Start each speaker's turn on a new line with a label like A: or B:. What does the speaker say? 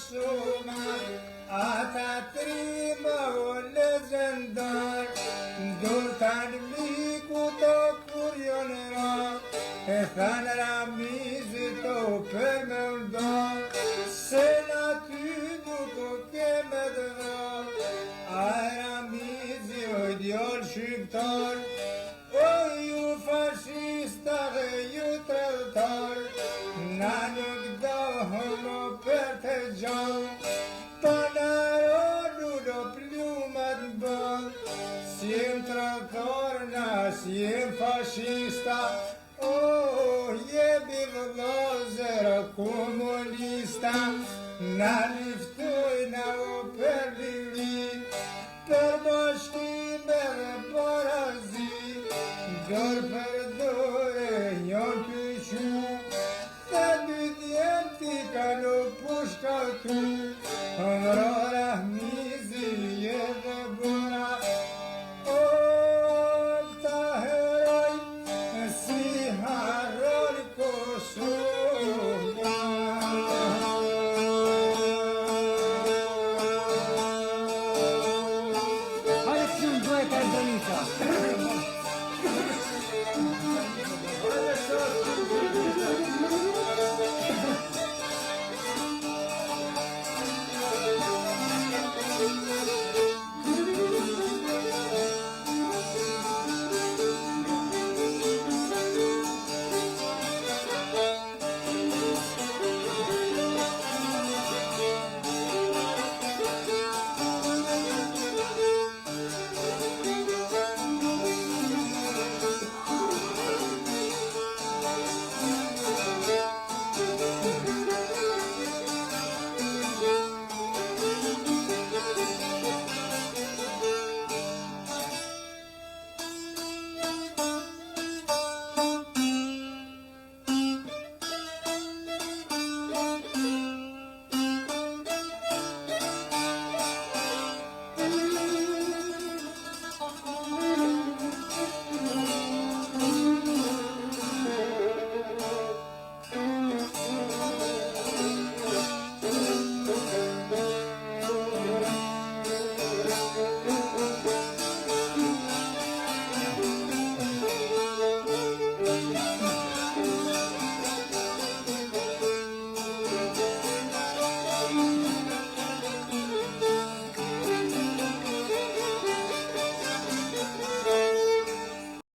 A: shumë, ata tri më legendar, ndurtan miku to kur jonë ra, e thanë Ramizi to për me ndar, se na ty duko keme dëra, a Ramizi o djallë shqiptar, o ju fashista dhe ju tredhtar, na nuk dohëm o për të gjallë, pa na rolu do plumat në bëllë, si jem tredhtar na si jem fashista, o jebi vëllazëra komunista, na liftojna o për liri, për bashkime dhe barazi, dor për dore janë të shu, të dy djemë ti ka në pushka tu, vëra Ramizi je dhe bëra, o këta heroj, si harroni Kosova.
B: Hajde që në dojë ka e Danica.